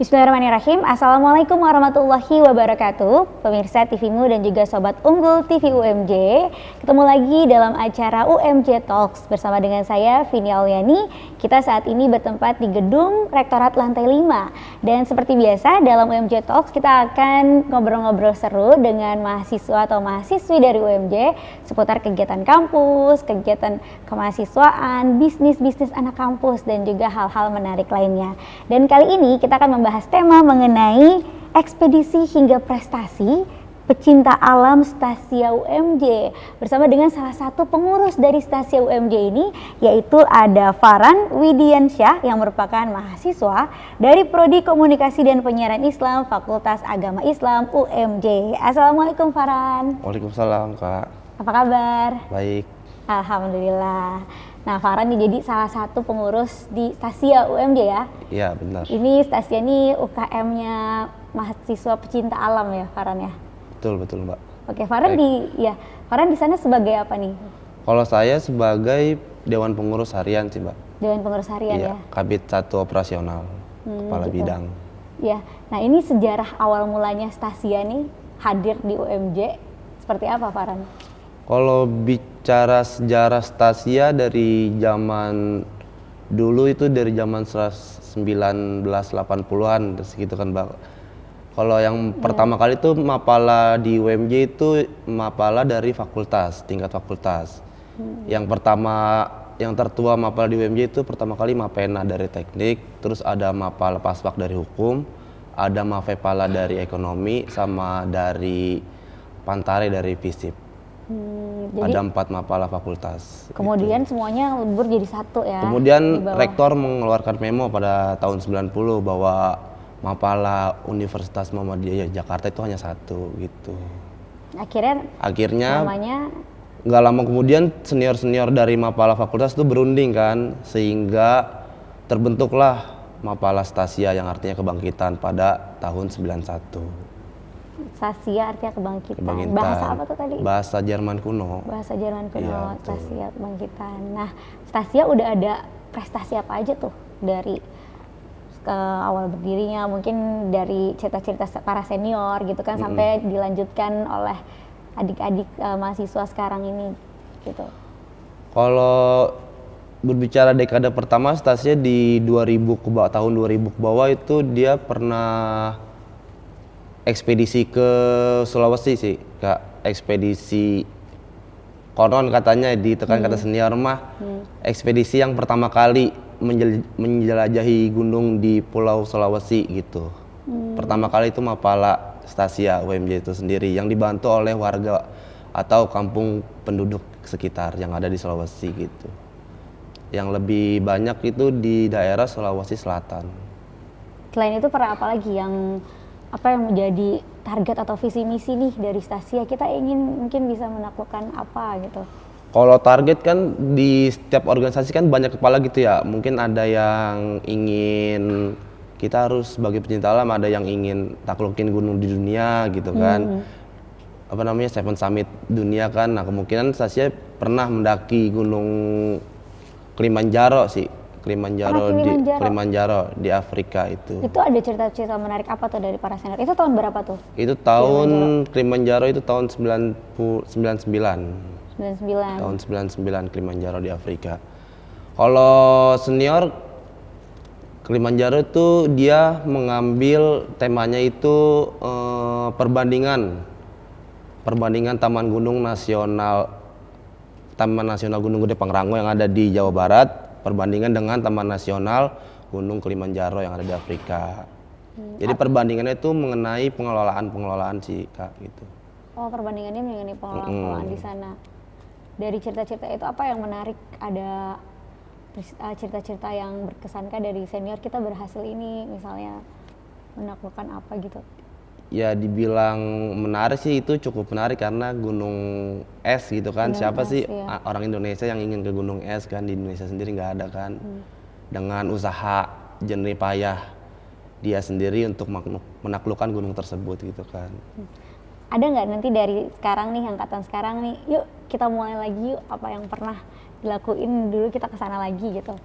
Bismillahirrahmanirrahim. Assalamualaikum warahmatullahi wabarakatuh. Pemirsa TVmu dan juga Sobat Unggul TV UMJ. Ketemu lagi dalam acara UMJ Talks bersama dengan saya Vini Auliani. Kita saat ini bertempat di gedung Rektorat lantai 5. Dan seperti biasa dalam UMJ Talks kita akan ngobrol-ngobrol seru dengan mahasiswa atau mahasiswi dari UMJ seputar kegiatan kampus, kegiatan kemahasiswaan, bisnis-bisnis anak kampus dan juga hal-hal menarik lainnya. Dan kali ini kita akan membahas tema mengenai ekspedisi hingga prestasi pecinta alam Stasia UMJ bersama dengan salah satu pengurus dari Stasia UMJ ini, yaitu ada Farhan Widiansyah yang merupakan mahasiswa dari Prodi Komunikasi dan Penyiaran Islam Fakultas Agama Islam UMJ. Assalamualaikum Farhan. Waalaikumsalam Kak. Apa kabar? Baik. Alhamdulillah. Nah, Farhan nih jadi salah satu pengurus di Stasia UMJ ya? Iya benar. Ini Stasia ini UKM-nya mahasiswa pecinta alam ya, Farhan ya? Betul Mbak. Oke, Farhan Farhan di sana sebagai apa nih? Kalau saya sebagai Dewan Pengurus Harian sih Mbak. Dewan Pengurus Harian ya? Kabid 1 Operasional, Kepala gitu. Bidang. Ya, nah ini sejarah awal mulanya Stasia nih hadir di UMJ seperti apa Farhan? Kalau bicara sejarah Stasia dari zaman dulu itu dari zaman 1980-an segitu kan Mbak. Kalau yang pertama kali itu mapala di UMJ itu mapala dari fakultas, tingkat fakultas. Yang pertama, yang tertua mapala di UMJ itu pertama kali Mapena dari teknik, terus ada mapala pasfak dari hukum, ada mapepala dari ekonomi, sama dari Pantare dari FISIP. Ada 4 mapala fakultas. Kemudian gitu. Semuanya lebur jadi satu ya. Kemudian rektor mengeluarkan memo pada tahun 90 bahwa mapala Universitas Muhammadiyah Jakarta itu hanya satu gitu. Akhirnya namanya nggak lama kemudian senior-senior dari mapala fakultas itu berunding kan, sehingga terbentuklah mapala Stasia yang artinya kebangkitan pada tahun 91. Stasia artinya kebangkitan. Bahasa apa tuh tadi? Bahasa Jerman kuno. Bahasa Jerman kuno, ya, Stasia kebangkitan. Nah, Stasia udah ada prestasi apa aja tuh dari awal berdirinya, mungkin dari cerita-cerita para senior gitu kan, sampai dilanjutkan oleh adik-adik mahasiswa sekarang ini gitu. Kalau berbicara dekade pertama, Stasia di 2000 ke bawah, tahun 2000 ke bawah itu dia pernah ekspedisi ke Sulawesi sih Kak. Ekspedisi konon katanya ditekan kata senior mah ekspedisi yang pertama kali menjelajahi gunung di Pulau Sulawesi gitu. Pertama kali itu mapala Stasia UMJ itu sendiri yang dibantu oleh warga atau kampung penduduk sekitar yang ada di Sulawesi gitu. Yang lebih banyak itu di daerah Sulawesi Selatan. Selain itu pernah apa lagi yang menjadi target atau visi misi nih dari Stasia? Kita ingin mungkin bisa menaklukkan apa gitu. Kalau target kan di setiap organisasi kan banyak kepala gitu ya. Mungkin ada yang ingin kita harus sebagai pecinta alam, ada yang ingin taklukin gunung di dunia gitu kan. Seven Summit dunia kan. Nah, kemungkinan Stasia pernah mendaki gunung Kilimanjaro sih. Kilimanjaro di Afrika itu. Itu ada cerita-cerita menarik apa tuh dari para senior? Itu tahun berapa tuh? Itu tahun Kilimanjaro itu tahun 99. Tahun 99 Kilimanjaro di Afrika. Kalau senior Kilimanjaro itu dia mengambil temanya itu perbandingan Taman Nasional Gunung Gede Pangrango yang ada di Jawa Barat, perbandingan dengan Taman Nasional Gunung Kilimanjaro yang ada di Afrika. Jadi perbandingannya itu mengenai pengelolaan sih Kak gitu. Oh, perbandingannya mengenai pengelolaan di sana. Dari cerita-cerita itu apa yang menarik? Ada cerita-cerita yang berkesankah dari senior kita berhasil ini misalnya menaklukkan apa gitu? Ya dibilang menarik sih, itu cukup menarik karena gunung es gitu kan. Siapa sih orang Indonesia yang ingin ke gunung es kan? Di Indonesia sendiri nggak ada kan. Dengan usaha jerih payah dia sendiri untuk menaklukkan gunung tersebut gitu kan. Ada nggak nanti dari sekarang nih, angkatan sekarang nih, yuk kita mulai lagi yuk, apa yang pernah dilakuin dulu kita kesana lagi gitu?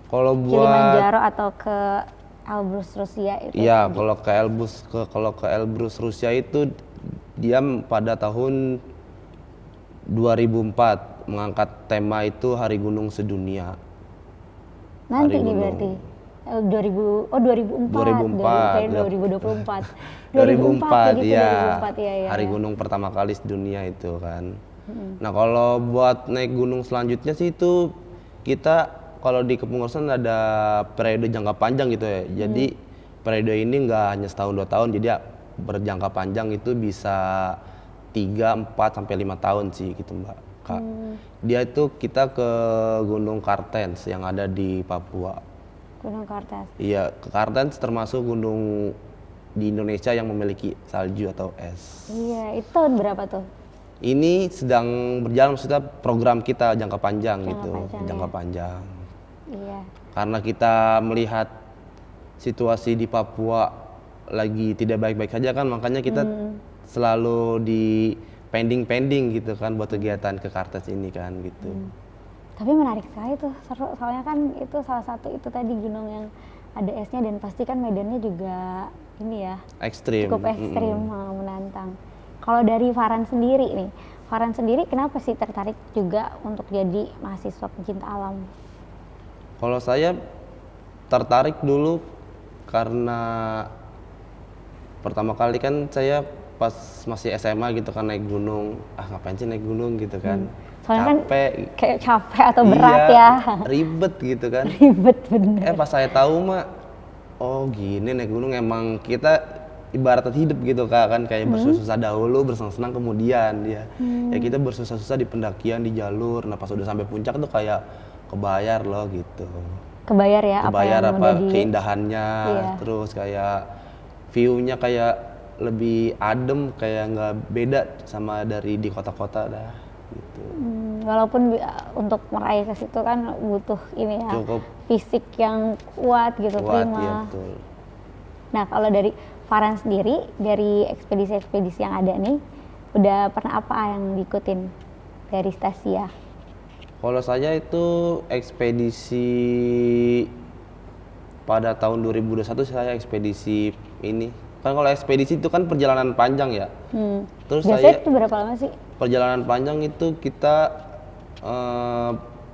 Kalau buat Kilimanjaro atau ke Elbrus Rusia itu. Iya, kalau ke Elbrus Rusia itu dia pada tahun 2004 mengangkat tema itu Hari Gunung Sedunia. Nanti Hari nih Gunung. berarti 2004. 2004. Kayak 2024. 2004 jadi itu ya. 2004 ya. Hari gunung pertama kali sedunia itu kan. Nah, kalau buat naik gunung selanjutnya sih itu kita kalau di kepengurusan ada periode jangka panjang gitu ya. Jadi periode ini nggak hanya setahun 2 tahun, jadi ya berjangka panjang itu bisa 3, 4 sampai 5 tahun sih gitu Mbak. Kak. Dia itu kita ke Gunung Kartens yang ada di Papua. Gunung Kartens. Iya, ke Kartens termasuk gunung di Indonesia yang memiliki salju atau es. Iya, itu tahun berapa tuh? Ini sedang berjalan, maksudnya program kita jangka panjang Jangka gitu, panjang, jangka ya. panjang. Iya. Karena kita melihat situasi di Papua lagi tidak baik-baik saja kan, makanya kita selalu di pending gitu kan buat kegiatan ke Kartens ini kan gitu. Tapi menarik sekali tuh, seru. Soalnya kan itu salah satu itu tadi gunung yang ada esnya dan pasti kan medannya juga ini ya, Ekstrim. cukup ekstrim, menantang. Kalau dari Farhan sendiri nih, Farhan sendiri kenapa sih tertarik juga untuk jadi mahasiswa pecinta alam? Kalau saya tertarik dulu karena pertama kali kan saya pas masih SMA gitu kan naik gunung, ngapain sih naik gunung gitu kan. Soalnya Capek. kan kayak capek atau berat Iya, ya. ribet gitu kan. Ribet bener. Pas saya tahu mah, oh gini naik gunung emang kita ibaratnya hidup gitu Kak, kan kayak bersusah-susah dahulu, bersenang-senang kemudian ya. Ya kita bersusah-susah di pendakian, di jalur. Nah pas udah sampai puncak tuh kayak kebayar loh gitu. Kebayar ya Kebayar apa yang apa udah keindahannya, Iya. terus kayak view-nya kayak lebih adem, kayak nggak beda sama dari di kota-kota dah gitu. Walaupun untuk meraih ke situ kan butuh ini ya, Cukup fisik yang kuat gitu, kuat prima. ya betul. Nah kalau dari Farhan sendiri, dari ekspedisi-ekspedisi yang ada nih, udah pernah apa yang diikutin dari Stasia? Kalau saya itu ekspedisi pada tahun 2021 saya ekspedisi ini. Kan kalau ekspedisi itu kan perjalanan panjang ya. Terus Biasanya saya itu berapa lama sih? perjalanan panjang itu kita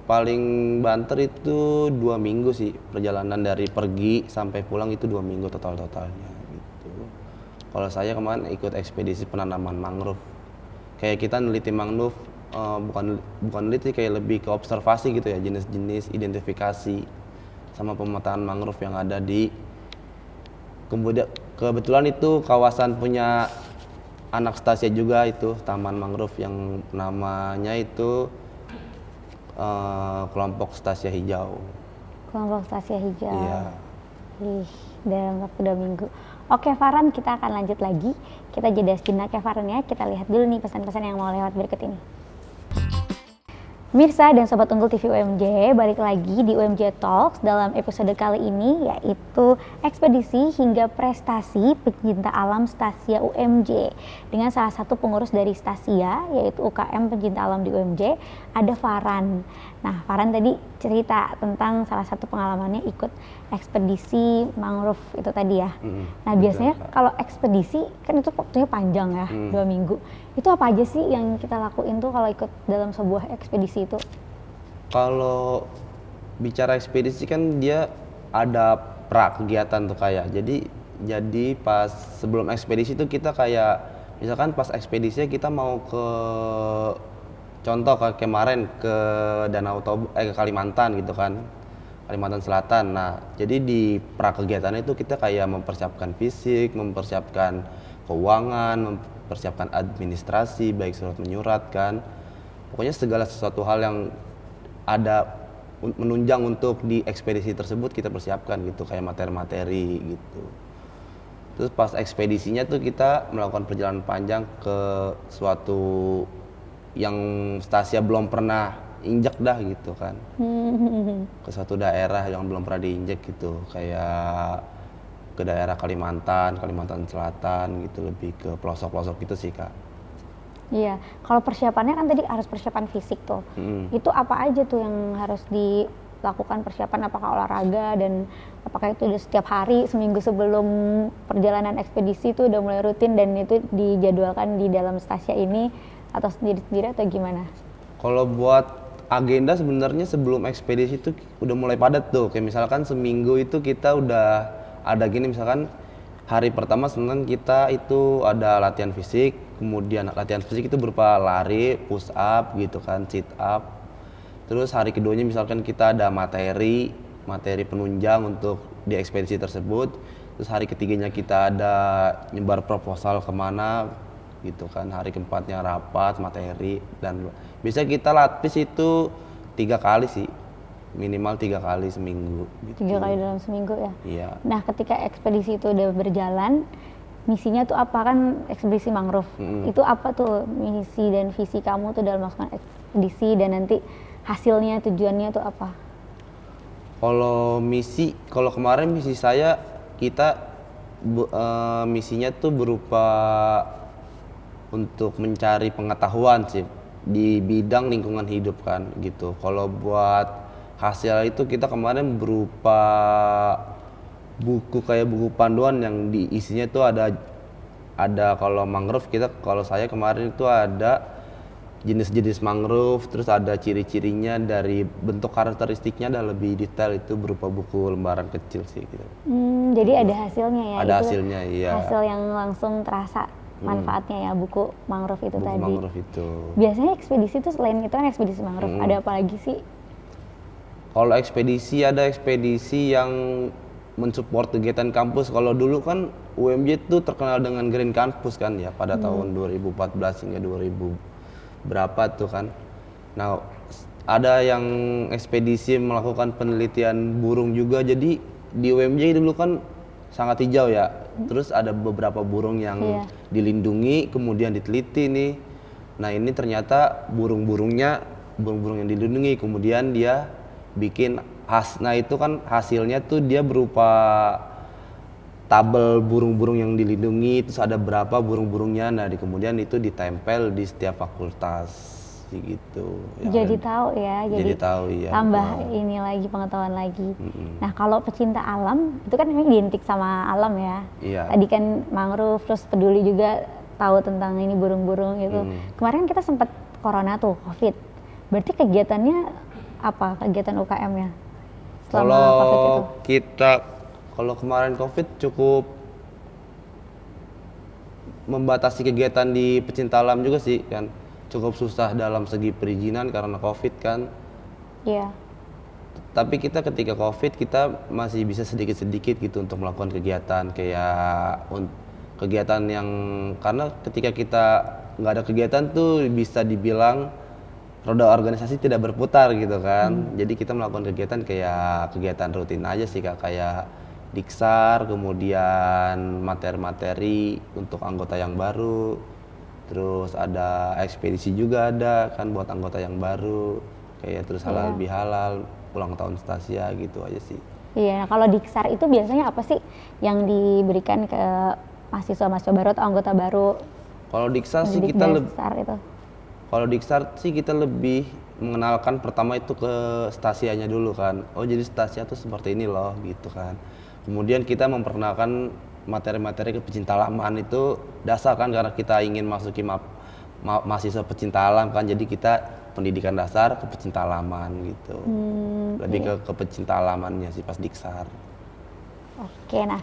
paling banter itu 2 minggu sih, perjalanan dari pergi sampai pulang itu 2 minggu totalnya gitu. Kalau saya kemarin ikut ekspedisi penanaman mangrove, kayak kita neliti mangrove, bukan neliti, kayak lebih ke observasi gitu ya, jenis-jenis, identifikasi sama pemetaan mangrove yang ada di, kebetulan itu kawasan punya anak Stasia juga, itu taman mangrove yang namanya itu kelompok Stasia Hijau. Kelompok Stasia Hijau. Iya. Ih, dalam waktu 2 minggu. Oke Farhan, kita akan lanjut lagi. Kita jeda sejenak ya Farhan ya. Kita lihat dulu nih pesan-pesan yang mau lewat berikut ini. Pemirsa dan Sobat Unggul TV UMJ, balik lagi di UMJ Talks dalam episode kali ini, yaitu ekspedisi hingga prestasi pecinta alam Stasia UMJ. Dengan salah satu pengurus dari Stasia, yaitu UKM Pencinta Alam di UMJ, ada Farhan. Nah, Farhan tadi cerita tentang salah satu pengalamannya ikut ekspedisi mangrove itu tadi ya. Nah, biasanya kalau ekspedisi kan itu waktunya panjang ya, 2 minggu. Itu apa aja sih yang kita lakuin tuh kalau ikut dalam sebuah ekspedisi itu? Kalau bicara ekspedisi kan dia ada pra kegiatan tuh kayak. Jadi pas sebelum ekspedisi tuh kita kayak misalkan pas ekspedisinya kita mau ke, contoh kayak kemarin ke Danau Toba, ke Kalimantan gitu kan. Kalimantan Selatan. Nah, jadi di pra kegiatan itu kita kayak mempersiapkan fisik, mempersiapkan keuangan, mempersiapkan administrasi, baik surat menyurat kan. Pokoknya segala sesuatu hal yang ada menunjang untuk di ekspedisi tersebut kita persiapkan gitu, kayak materi-materi gitu. Terus pas ekspedisinya tuh kita melakukan perjalanan panjang ke suatu yang Stasia belum pernah injak dah gitu kan. Ke suatu daerah yang belum pernah diinjak gitu, kayak ke daerah Kalimantan Selatan gitu, lebih ke pelosok-pelosok gitu sih Kak. Iya, kalau persiapannya kan tadi harus persiapan fisik tuh. Itu apa aja tuh yang harus lakukan persiapan, apakah olahraga dan apakah itu udah setiap hari seminggu sebelum perjalanan ekspedisi itu udah mulai rutin dan itu dijadwalkan di dalam Stasia ini atau sendiri-sendiri atau gimana? Kalau buat agenda sebenarnya sebelum ekspedisi itu udah mulai padat tuh. Kayak misalkan seminggu itu kita udah ada gini, misalkan hari pertama sebenarnya kita itu ada latihan fisik, kemudian latihan fisik itu berupa lari, push up gitu kan, sit up. Terus hari keduanya misalkan kita ada materi penunjang untuk di ekspedisi tersebut. Terus hari ketiganya kita ada nyebar proposal kemana gitu kan. Hari keempatnya rapat materi, dan biasanya kita latih itu 3 kali sih, minimal 3 kali seminggu gitu. 3 kali dalam seminggu ya? Iya. Nah ketika ekspedisi itu udah berjalan, misinya tuh apa, kan ekspedisi mangrove, itu apa tuh misi dan visi kamu tuh dalam melakukan ekspedisi dan nanti hasilnya, tujuannya tuh apa? Kalau kemarin misi saya, kita misinya tuh berupa untuk mencari pengetahuan sih di bidang lingkungan hidup kan gitu. Kalau buat hasil itu kita kemarin berupa buku, kayak buku panduan yang isinya tuh ada kalau mangrove kalau saya kemarin itu ada jenis-jenis mangrove, terus ada ciri-cirinya, dari bentuk karakteristiknya ada lebih detail, itu berupa buku lembaran kecil sih gitu. Jadi ada hasilnya ya? Ada itu hasilnya, iya. Hasil yang langsung terasa manfaatnya ya, buku mangrove itu Buku tadi. mangrove itu. Biasanya ekspedisi itu selain itu kan ekspedisi mangrove, ada apa lagi sih? Kalau ekspedisi, ada ekspedisi yang mensupport kegiatan kampus. Kalau dulu kan UMJ itu terkenal dengan Green Campus kan ya, pada tahun 2014 hingga 2000 berapa tuh kan. Nah, ada yang ekspedisi melakukan penelitian burung juga. Jadi di UMJ dulu kan sangat hijau ya. Terus ada beberapa burung yang dilindungi, kemudian diteliti nih. Nah, ini ternyata burung-burung yang dilindungi, kemudian dia bikin nah itu kan hasilnya tuh dia berupa tabel burung-burung yang dilindungi, terus ada berapa burung-burungnya. Nah, kemudian itu ditempel di setiap fakultas gitu. Jadi tahu ya, jadi tahu ya. Tambah ini lagi, pengetahuan lagi. Nah, kalau pecinta alam itu kan memang identik sama alam ya. Iya. Tadi kan mangrove, terus peduli juga tahu tentang ini burung-burung gitu. Kemarin kita sempat corona tuh, COVID. Berarti kegiatannya apa? Kegiatan UKM-nya selama COVID itu? Kalau kemarin COVID cukup membatasi kegiatan di pecinta alam juga sih kan. Cukup susah dalam segi perizinan karena COVID kan. Iya. Tapi kita ketika COVID kita masih bisa sedikit-sedikit gitu untuk melakukan kegiatan, kayak kegiatan yang, karena ketika kita nggak ada kegiatan tuh bisa dibilang roda organisasi tidak berputar gitu kan. Jadi kita melakukan kegiatan kayak kegiatan rutin aja sih Kak, kayak diksar, kemudian materi-materi untuk anggota yang baru. Terus ada ekspedisi juga ada kan buat anggota yang baru, kayak terus halal bihalal, ulang tahun Stasia gitu aja sih. Iya, kalau diksar itu biasanya apa sih yang diberikan ke mahasiswa-mahasiswa baru atau anggota baru? Kalau diksar sih kita lebih mengenalkan pertama itu ke Stasianya dulu kan. Oh, jadi Stasia tuh seperti ini loh gitu kan. Kemudian kita memperkenalkan materi-materi ke pecinta alaman, itu dasar kan, karena kita ingin masuki mahasiswa pecinta alam kan, jadi kita pendidikan dasar ke pecinta alaman gitu. Lebih ke pecinta alamannya sih pas diksar. Oke, nah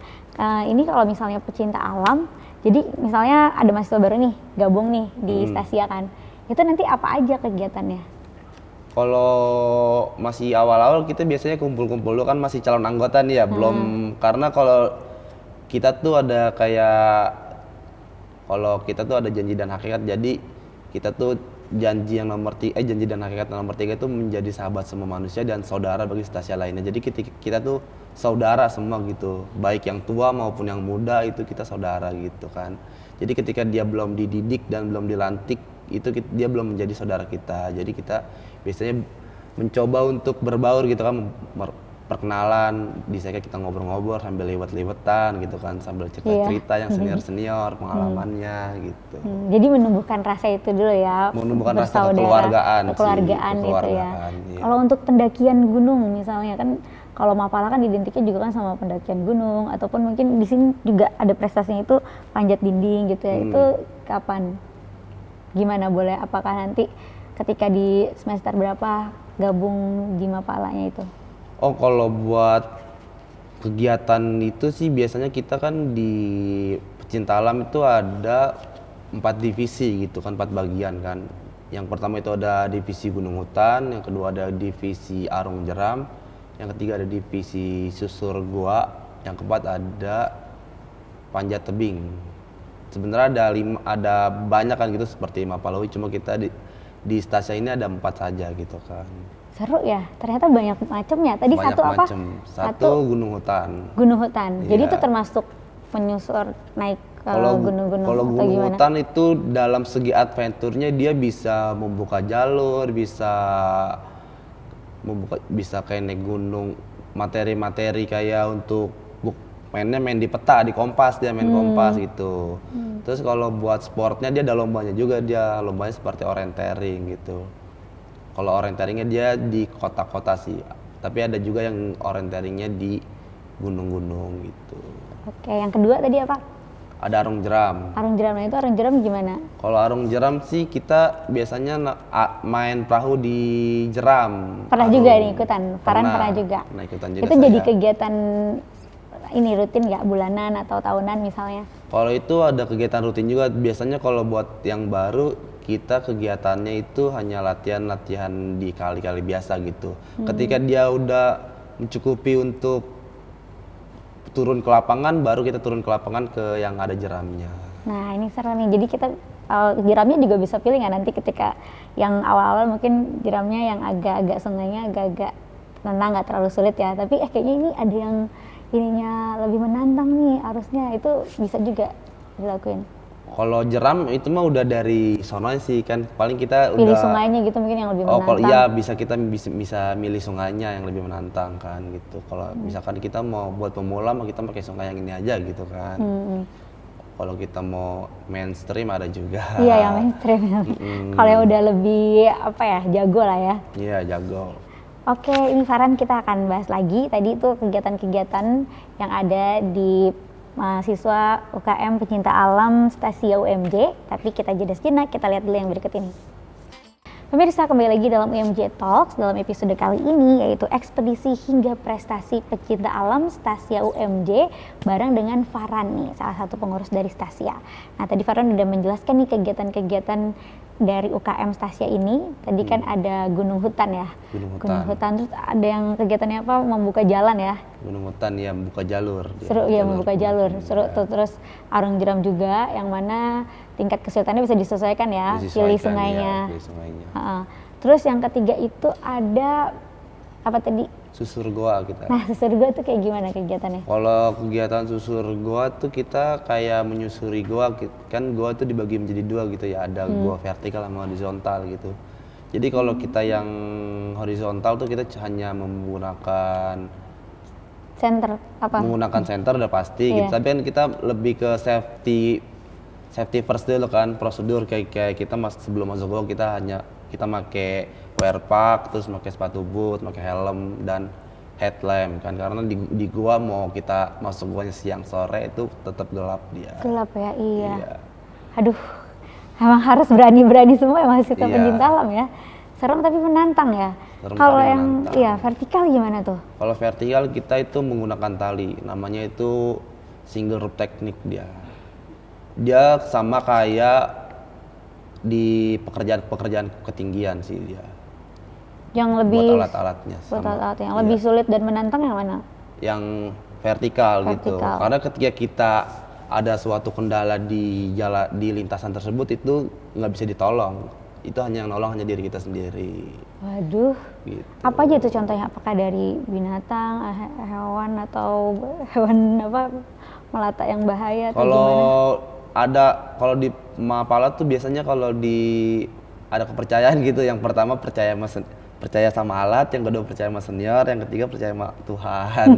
ini kalau misalnya pecinta alam, jadi misalnya ada mahasiswa baru nih gabung nih di Stasia kan, itu nanti apa aja kegiatannya? Kalau masih awal-awal kita biasanya kumpul-kumpul dulu kan, masih calon anggota nih ya, belum, karena kalau kita tuh ada janji dan hakikat. Jadi kita tuh janji dan hakikat nomor 3 itu menjadi sahabat semua manusia dan saudara bagi Stasia lainnya. Jadi kita tuh saudara semua gitu, baik yang tua maupun yang muda, itu kita saudara gitu kan. Jadi ketika dia belum dididik dan belum dilantik, dia belum menjadi saudara kita. Jadi kita biasanya mencoba untuk berbaur gitu kan, perkenalan, di saya kita ngobrol-ngobrol sambil liwet-liwetan gitu kan, sambil cerita-cerita yang senior-senior pengalamannya gitu. Jadi menumbuhkan rasa itu dulu ya, Menumbuhkan rasa bersaudara, kekeluargaan kekeluargaan sih, itu ya. iya. Kalau untuk pendakian gunung misalnya kan, kalau Mapala kan identiknya juga kan sama pendakian gunung, ataupun mungkin di sini juga ada prestasinya itu panjat dinding gitu ya. Itu kapan? Gimana, boleh apakah nanti ketika di semester berapa gabung di Mapalanya itu? Oh, kalau buat kegiatan itu sih biasanya kita kan di pecinta alam itu ada 4 divisi gitu kan, 4 bagian kan. Yang pertama itu ada divisi gunung hutan, yang kedua ada divisi arung jeram, yang ketiga ada divisi susur gua, yang keempat ada panjat tebing. Sebenarnya ada banyak kan gitu seperti Mapalawi, cuma kita di stasiun ini ada 4 saja gitu kan. Seru ya, ternyata banyak macamnya. Tadi Banyak satu apa? Satu gunung hutan. Gunung hutan. Jadi Iya. itu termasuk penyusur naik ke gunung-gunung Kalau atau gunung gimana? hutan itu dalam segi adventure-nya dia bisa membuka jalur, bisa kayak naik gunung, materi-materi kayak untuk mainnya main di peta, di kompas, dia main kompas gitu. Terus kalau buat sportnya dia ada lombanya juga, dia lombanya seperti orienteering gitu. Kalau orienteeringnya dia di kota-kota sih, tapi ada juga yang orienteeringnya di gunung-gunung gitu. Oke, yang kedua tadi apa? Ada arung jeram. Arung jeram. Nah itu arung jeram gimana? Kalau arung jeram sih kita biasanya main perahu di jeram. Pernah Arung. juga nih ikutan? Farhan pernah juga? Pernah ikutan juga Itu saya. jadi kegiatan ini rutin nggak, bulanan atau tahunan misalnya? Kalau itu ada kegiatan rutin juga. Biasanya kalau buat yang baru kita kegiatannya itu hanya latihan-latihan di kali-kali biasa gitu. Ketika dia udah mencukupi untuk turun ke lapangan, baru kita turun ke lapangan ke yang ada jeramnya. Nah ini seru nih, jadi kita jeramnya juga bisa pilih nggak nanti ketika yang awal-awal mungkin jeramnya yang agak-agak sungainya agak-agak tenang, nggak terlalu sulit ya, tapi kayaknya ini ada yang ininya lebih menantang nih, arusnya itu bisa juga dilakuin. Kalau jeram itu mah udah dari sononya sih kan, paling kita Pilih udah sungainya gitu mungkin yang lebih oh menantang. kalau iya kita bisa milih sungainya yang lebih menantang kan gitu. Kalau misalkan kita mau buat pemula mah kita pakai sungai yang ini aja gitu kan. Kalau kita mau mainstream ada juga. Iya yang mainstream. Kalau yang udah lebih apa ya, jago lah ya. Iya jago. Oke, ini Farhan kita akan bahas lagi. Tadi itu kegiatan-kegiatan yang ada di mahasiswa UKM Pecinta Alam Stasia UMJ. Tapi kita jeda sejenak, kita lihat dulu yang berikut ini. Pemirsa, kembali lagi dalam UMJ Talks dalam episode kali ini, yaitu ekspedisi hingga prestasi pecinta alam Stasia UMJ bareng dengan Farhan nih, salah satu pengurus dari Stasia. Nah tadi Farhan udah menjelaskan nih kegiatan-kegiatan dari UKM Stasia ini. Tadi kan ada gunung hutan ya. Gunung hutan, terus ada yang kegiatannya apa, membuka jalan ya. Gunung hutan ya, membuka jalur. Seru ya, membuka jalur. Seru tuh. Terus arung jeram juga, yang mana tingkat kesulitannya bisa disesuaikan ya, pilih sungainya. Ya, pilih sungainya. Terus yang ketiga itu ada apa tadi? Susur goa kita. Nah, susur goa tuh kayak gimana kegiatannya? Kalau kegiatan susur goa tuh kita kayak menyusuri goa, kan goa tuh dibagi menjadi 2 gitu ya, ada goa vertikal sama horizontal gitu. Jadi kalau kita yang horizontal tuh kita hanya menggunakan Center apa? Menggunakan center udah pasti gitu. Tapi kan kita lebih ke safety first dulu kan, prosedur kayak kita sebelum masuk goa kita pakai wear pack, terus pakai sepatu boot, pakai helm dan headlamp kan, karena di gua mau kita masuk guanya siang sore itu tetap gelap dia. Gelap ya, iya. Aduh, emang harus berani-berani semua ya mahasiswa pencinta alam ya. Serem tapi menantang ya. Kalau yang vertikal gimana tuh? Kalau vertikal kita itu menggunakan tali, namanya itu single rope technique dia. Dia sama kayak di pekerjaan ketinggian sih dia. Yang lebih buat alat-alatnya buat alat yang lebih sulit dan menantang yang mana? Yang vertikal gitu. Karena ketika kita ada suatu kendala di lintasan tersebut itu nggak bisa ditolong. Itu yang nolong hanya diri kita sendiri. Waduh. Gitu. Apa aja tuh contohnya? Apakah dari binatang, hewan atau hewan apa melata yang bahaya atau gimana? Kalau di Mapala tuh biasanya kalau ada kepercayaan gitu. Yang pertama percaya percaya sama alat, yang kedua percaya sama senior, yang ketiga percaya sama Tuhan.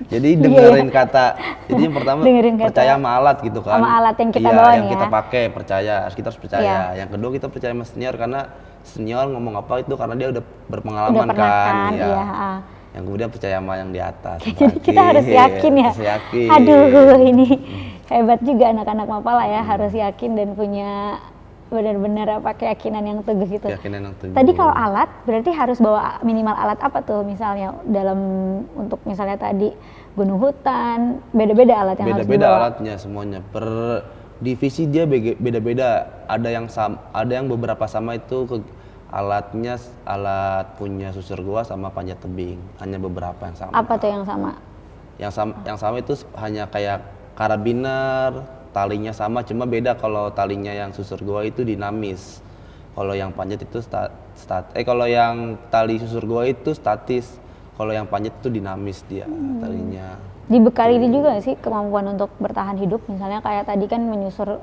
Jadi dengerin kata, jadi yang pertama percaya sama alat gitu kan. Sama alat yang kita iya, bawa yang ya. kita pakai, percaya, kita harus percaya. Iya. Yang kedua kita percaya sama senior karena senior ngomong apa itu karena dia udah berpengalaman Udah pernah kan, iya. iya. Yang kemudian percaya sama yang di atas. Jadi kita harus yakin ya. Harus yakin. Aduh, ini hebat juga anak-anak Mapala ya, harus yakin dan punya benar-benar keyakinan yang teguh gitu. Keyakinan yang teguh. Tadi kalau alat berarti harus bawa minimal alat apa tuh misalnya dalam untuk misalnya tadi gunung hutan, beda-beda alat yang harus dibawa. Beda-beda alatnya semuanya. Per divisi dia beda-beda. Ada yang beberapa sama itu alatnya, alat punya susur gua sama panjat tebing. Hanya beberapa yang sama. Apa tuh yang sama? Yang sama itu hanya kayak karabiner, talinya sama, cuma beda kalau talinya yang susur gua itu dinamis. Kalau yang panjat itu kalau yang tali susur gua itu statis. Kalau yang panjat itu dinamis dia talinya. Dibekali ini juga gak sih kemampuan untuk bertahan hidup? Misalnya kayak tadi kan menyusur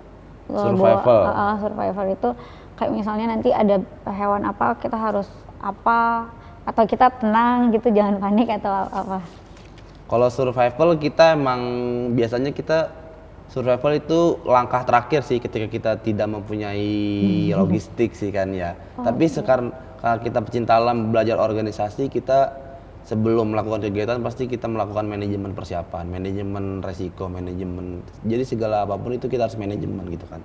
survival itu kayak misalnya nanti ada hewan apa kita harus apa atau kita tenang gitu jangan panik atau apa? Kalau survival kita emang biasanya kita survival itu langkah terakhir sih ketika kita tidak mempunyai logistik sih kan ya. Tapi sekarang karena kita pecinta alam belajar organisasi, kita sebelum melakukan kegiatan pasti kita melakukan manajemen persiapan, manajemen resiko, manajemen. Jadi segala apapun itu kita harus manajemen gitu kan.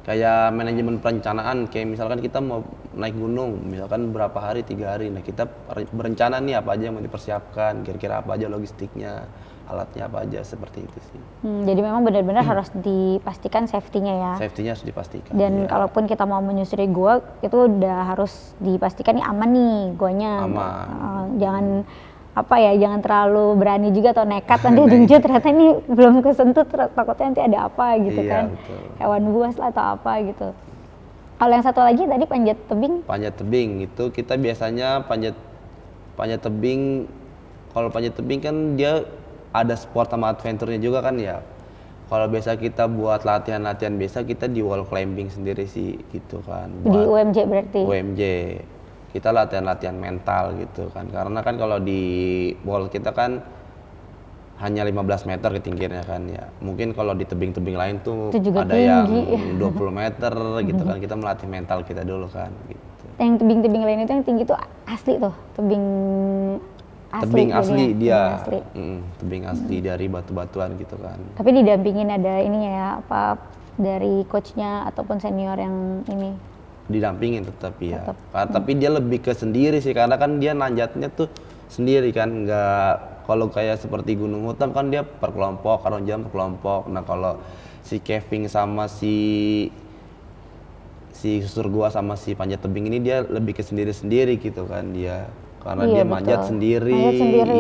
Kayak manajemen perencanaan, kayak misalkan kita mau naik gunung, misalkan berapa hari, 3 hari. Nah kita berencana nih apa aja yang mau dipersiapkan, kira-kira apa aja logistiknya, alatnya apa aja, seperti itu sih. Jadi memang benar-benar harus dipastikan safety-nya ya. Safety-nya harus dipastikan. Dan kalaupun kita mau menyusuri gua itu udah harus dipastikan nih aman nih guanya. Aman. Jangan jangan terlalu berani juga atau nekat nanti ujung-ujung ternyata ini belum kesentuh takutnya nanti ada apa gitu kan. Betul. Hewan buas lah atau apa gitu. Kalau yang satu lagi tadi panjat tebing? Panjat tebing itu kita biasanya panjat tebing. Kalau panjat tebing kan dia ada sport sama adventure-nya juga kan ya. Kalau biasa kita buat latihan-latihan biasa kita di wall climbing sendiri sih gitu kan. Di UMJ berarti? UMJ. Kita latihan-latihan mental gitu kan. Karena kan kalau di wall kita kan hanya 15 meter ketinggiannya kan ya. Mungkin kalau di tebing-tebing lain tuh ada tinggi. yang 20 meter gitu kan. Kita melatih mental kita dulu kan gitu. Yang tebing-tebing lain itu yang tinggi tuh asli tuh, tebing asli dia. Asli. Tebing asli dari batu-batuan gitu kan. Tapi didampingin ada ininya ya, apa dari coachnya ataupun senior yang ini? Didampingin tetap ya. Tapi dia lebih ke sendiri sih karena kan dia nanjatnya tuh sendiri kan, nggak kalau kayak seperti Gunung Hutam kan dia per kelompok, Karonjam per kelompok. Nah kalau si Kevin sama si susur gua sama si panjat tebing ini dia lebih ke sendiri-sendiri gitu kan dia. Karena dia manjat sendiri.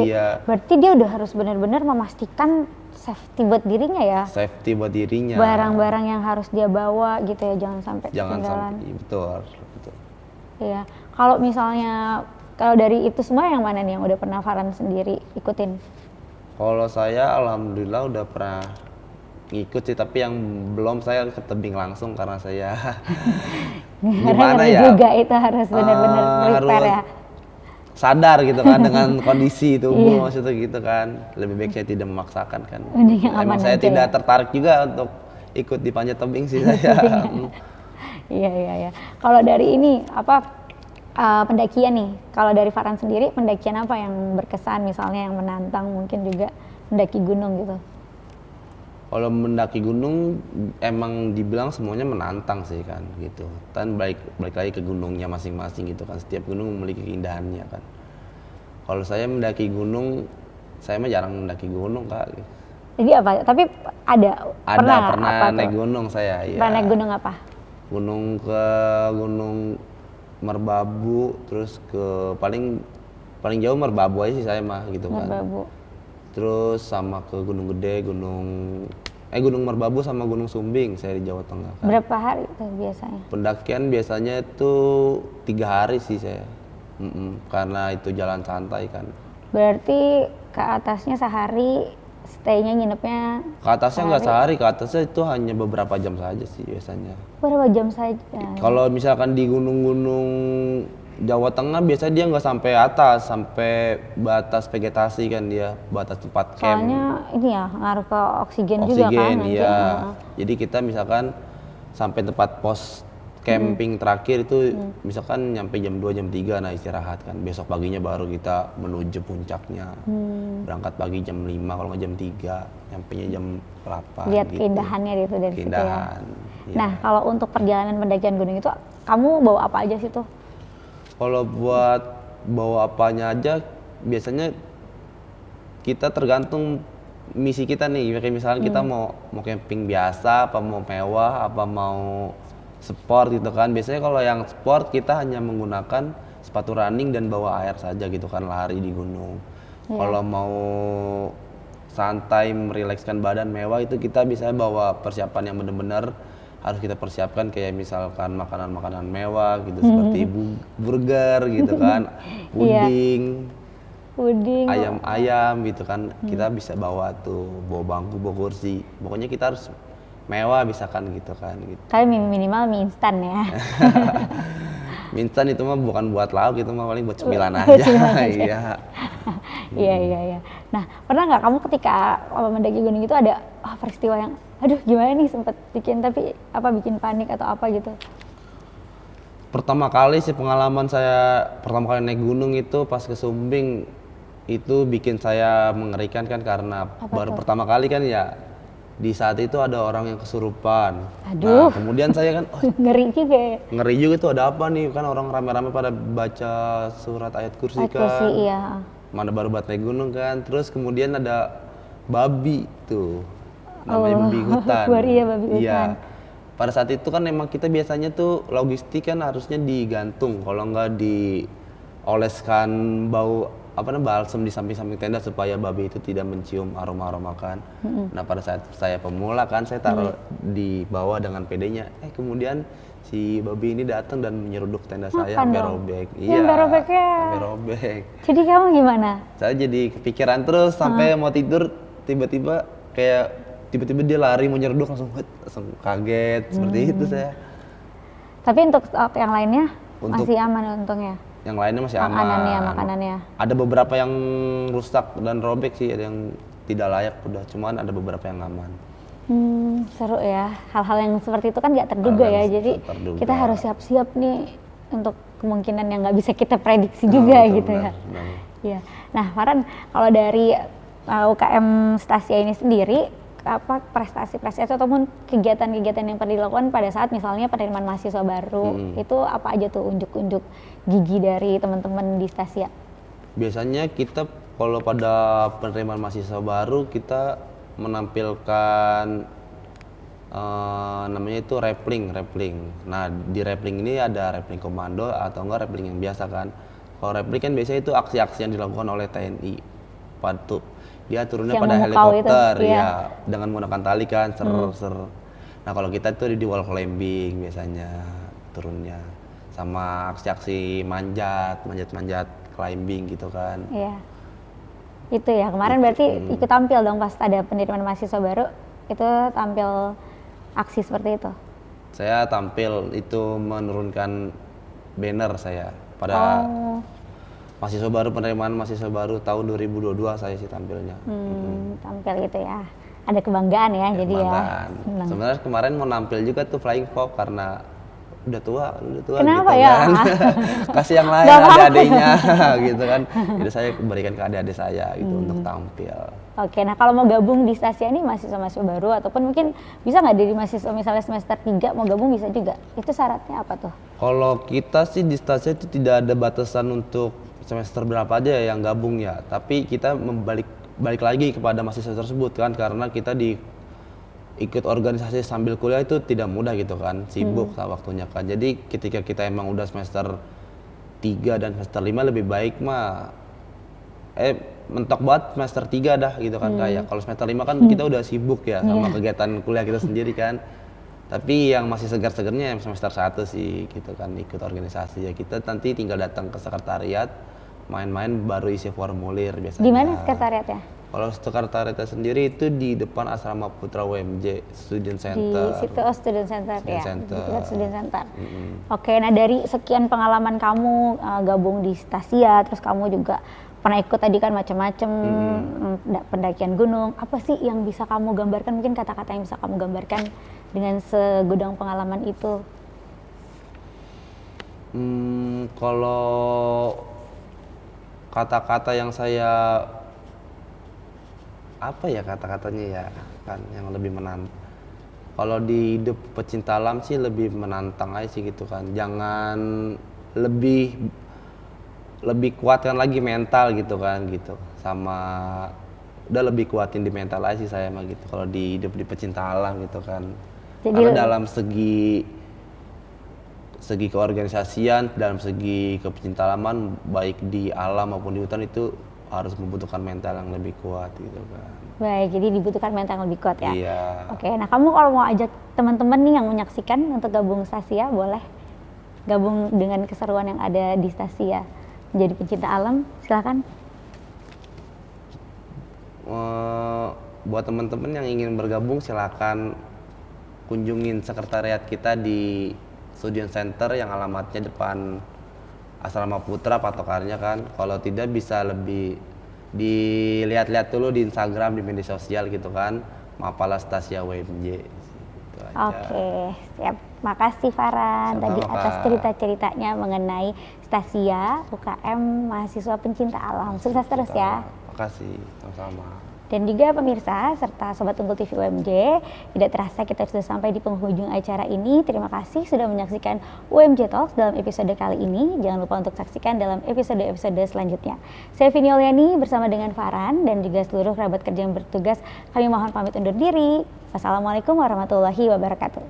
Iya. Berarti dia udah harus benar-benar memastikan safety buat dirinya ya. Safety buat dirinya. Barang-barang yang harus dia bawa gitu ya, jangan sampai ketinggalan. Betul. Iya. Kalau misalnya dari itu semua yang mana nih yang udah pernah Farhan sendiri ikutin? Kalau saya alhamdulillah udah pernah ngikut sih, tapi yang belum saya ke tebing langsung karena saya gimana ya? Juga itu harus benar-benar prepare ya. Sadar gitu kan dengan kondisi tubuh maksudnya gitu kan, lebih baik saya tidak memaksakan kan. Emang saya tidak tertarik juga untuk ikut di panjat tebing sih saya. Iya. Kalau dari ini pendakian nih, kalau dari Farhan sendiri pendakian apa yang berkesan misalnya yang menantang, mungkin juga mendaki gunung gitu? Kalau mendaki gunung emang dibilang semuanya menantang sih kan gitu. Kan balik lagi ke gunungnya masing-masing gitu kan. Setiap gunung memiliki keindahannya kan. Kalau saya mendaki gunung, saya mah jarang mendaki gunung Kak. Jadi apa? Tapi pernah naik gunung saya. Pernah naik gunung apa? Gunung Merbabu, terus ke paling jauh Merbabu aja sih saya mah gitu kan. Merbabu. Terus sama ke Gunung Gede, Gunung Merbabu sama Gunung Sumbing saya di Jawa Tengah kan. Berapa hari itu biasanya? Pendakian biasanya itu 3 hari sih saya. Karena itu jalan santai kan. Berarti ke atasnya sehari, stay-nya nginepnya? Ke atasnya nggak sehari, ke atasnya itu hanya beberapa jam saja sih biasanya. Berapa jam saja? Kalau misalkan di gunung-gunung Jawa Tengah biasanya dia nggak sampai atas, sampai batas vegetasi kan dia, batas tempat camp. Soalnya ini ya ngaruh ke oksigen juga kan nanti. Iya. Jadi kita misalkan sampai tempat pos camping terakhir itu misalkan nyampe jam 2 jam 3 nah istirahat kan. Besok paginya baru kita menuju puncaknya. Berangkat pagi jam 5 kalau nggak jam 3, nyampenya jam 8 Lihat gitu. keindahannya gitu dari situ ya. Keindahan. Iya. Nah, kalau untuk perjalanan pendakian gunung itu kamu bawa apa aja sih tuh? Kalau buat bawa apanya aja biasanya kita tergantung misi kita nih. Kayak misalnya kita mau camping biasa, apa mau mewah, apa mau sport gitu kan. Biasanya kalau yang sport kita hanya menggunakan sepatu running dan bawa air saja gitu kan, lari di gunung. Kalau mau santai merilekskan badan mewah itu kita bisa bawa persiapan yang benar-benar harus kita persiapkan, kayak misalkan makanan-makanan mewah gitu seperti burger gitu kan, puding, ayam-ayam gitu kan. Kita bisa bawa tuh, bawa bangku, bawa kursi. Pokoknya kita harus mewah misalkan gitu kan gitu. Kalian minimal mie instan ya. Mie instan itu mah bukan buat lauk, itu mah paling buat cemilan aja. Iya. Nah, pernah nggak kamu ketika mendaki gunung itu ada peristiwa yang aduh gimana nih sempet bikin bikin panik atau apa gitu? Pertama kali sih pengalaman saya pertama kali naik gunung itu pas ke Sumbing, itu bikin saya mengerikan kan karena baru pertama kali kan ya. Di saat itu ada orang yang kesurupan. Aduh. Nah, kemudian saya kan Ngeri juga ya. ngeri juga itu ada apa nih, kan orang rame-rame pada baca surat ayat kursi Ayat kan. kursi, iya. Mana baru buat naik gunung kan. Terus kemudian ada babi tuh. Namanya babi hutan. Iya, babi hutan. Iya. Pada saat itu kan emang kita biasanya tuh logistik kan harusnya digantung, kalau nggak dioleskan balsem di samping-samping tenda supaya babi itu tidak mencium aroma-aroma kan. Nah pada saat saya pemula kan saya taruh di bawah dengan pedenya. Kemudian si babi ini datang dan menyeruduk tenda saya sampai robek. Iya. Sampai robek. Jadi kamu gimana? Saya jadi kepikiran terus sampai mau tidur tiba-tiba dia lari mau nyeruduk langsung kaget seperti itu saya. Tapi untuk yang lainnya masih aman untungnya. Yang lainnya masih aman. Makanannya. Ada beberapa yang rusak dan robek sih, ada yang tidak layak udah, cuman ada beberapa yang aman. Seru ya. Hal-hal yang seperti itu kan nggak terduga ya. Jadi kita harus siap-siap nih untuk kemungkinan yang nggak bisa kita prediksi juga gitu ya. Iya. Nah, Farhan, kalau dari UKM Stasia ini sendiri, apa prestasi-prestasi ataupun kegiatan-kegiatan yang pernah dilakukan pada saat misalnya penerimaan mahasiswa baru, itu apa aja tuh unjuk-unjuk gigi dari teman-teman di Stasia? Biasanya kita kalau pada penerimaan mahasiswa baru kita menampilkan namanya itu rappling. Nah di rappling ini ada rappling komando atau enggak rappling yang biasa kan. Kalau rappling kan biasanya itu aksi-aksi yang dilakukan oleh TNI. Dia turunnya yang pada helikopter itu, ya, dengan menggunakan tali kan, ser. Nah kalau kita itu di wall climbing biasanya turunnya, sama aksi-aksi manjat climbing gitu kan. Iya. Itu ya kemarin berarti ikut tampil dong pas ada penerimaan mahasiswa baru, itu tampil aksi seperti itu. Saya tampil itu menurunkan banner saya pada penerimaan mahasiswa baru tahun 2022 saya sih tampilnya. Tampil gitu ya. Ada kebanggaan ya, jadi kebanggaan. Ya. Sebenarnya kemarin mau nampil juga tuh flying fox karena udah tua kenapa gitu ya? Kan. Kasih yang lain adik-adiknya gitu kan. Jadi saya berikan ke adik-adik saya gitu untuk tampil. Oke, nah kalau mau gabung di Stasia ini mahasiswa baru ataupun mungkin bisa nggak dari mahasiswa misalnya semester 3 mau gabung bisa juga. Itu syaratnya apa tuh? Kalau kita sih di Stasia itu tidak ada batasan untuk semester berapa aja yang gabung ya, tapi kita balik lagi kepada mahasiswa tersebut kan, karena kita ikut organisasi sambil kuliah itu tidak mudah gitu kan, sibuk waktunya kan. Jadi ketika kita emang udah semester 3 dan semester 5 lebih baik mah mentok banget semester 3 dah gitu kan. Kayak kalau semester 5 kan kita udah sibuk ya sama kegiatan kuliah kita sendiri kan. Tapi yang masih segar-segarnya yang semester 1 sih gitu kan, ikut organisasi ya. Kita nanti tinggal datang ke sekretariat, main-main baru isi formulir biasanya. Di mana sekretariatnya? Kalau sekretariatnya sendiri itu di depan Asrama Putra UMJ Student Center. Di situ Student Center Student ya. Center. Di dekat Student Center. Oke, nah dari sekian pengalaman kamu gabung di Stasia, terus kamu juga pernah ikut tadi kan macam-macam pendakian gunung. Apa sih yang bisa kamu gambarkan? Mungkin kata-kata yang bisa kamu gambarkan dengan segudang pengalaman itu? Kalau kata-kata yang saya apa ya kata-katanya ya kan yang lebih menantang. Kalau di hidup pecinta alam sih lebih menantang aja sih gitu kan. Jangan lebih kuatkan lagi mental gitu kan gitu. Sama udah lebih kuatin di mental aja sih saya mah gitu. Kalau di hidup di pecinta alam gitu kan. Jadi Karena dalam segi keorganisasian, dalam segi kepecintaalaman baik di alam maupun di hutan itu harus membutuhkan mental yang lebih kuat gitu kan. baik, jadi dibutuhkan mental yang lebih kuat ya. Iya. Oke, nah kamu kalau mau ajak teman-teman nih yang menyaksikan untuk gabung Stasia, boleh gabung dengan keseruan yang ada di Stasia. Menjadi pencinta alam, silakan. Buat teman-teman yang ingin bergabung silakan kunjungin sekretariat kita di Student Center yang alamatnya depan Asrama Putra patokannya kan. Kalau tidak bisa lebih dilihat-lihat dulu di Instagram, di media sosial gitu kan. Mapala Stasia UMJ. Gitu aja. Oke, siap. Makasih Farhan tadi Sama-sama, atas Kak. cerita-ceritanya mengenai Stasia UKM mahasiswa pencinta alam. Sukses terus ya. Makasih, sama-sama. Dan juga pemirsa serta Sobat Unggul TV UMJ, tidak terasa kita sudah sampai di penghujung acara ini. Terima kasih sudah menyaksikan UMJ Talks dalam episode kali ini. Jangan lupa untuk saksikan dalam episode-episode selanjutnya. Saya Vini Auliani bersama dengan Farhan dan juga seluruh kerabat kerja yang bertugas. Kami mohon pamit undur diri. Wassalamualaikum warahmatullahi wabarakatuh.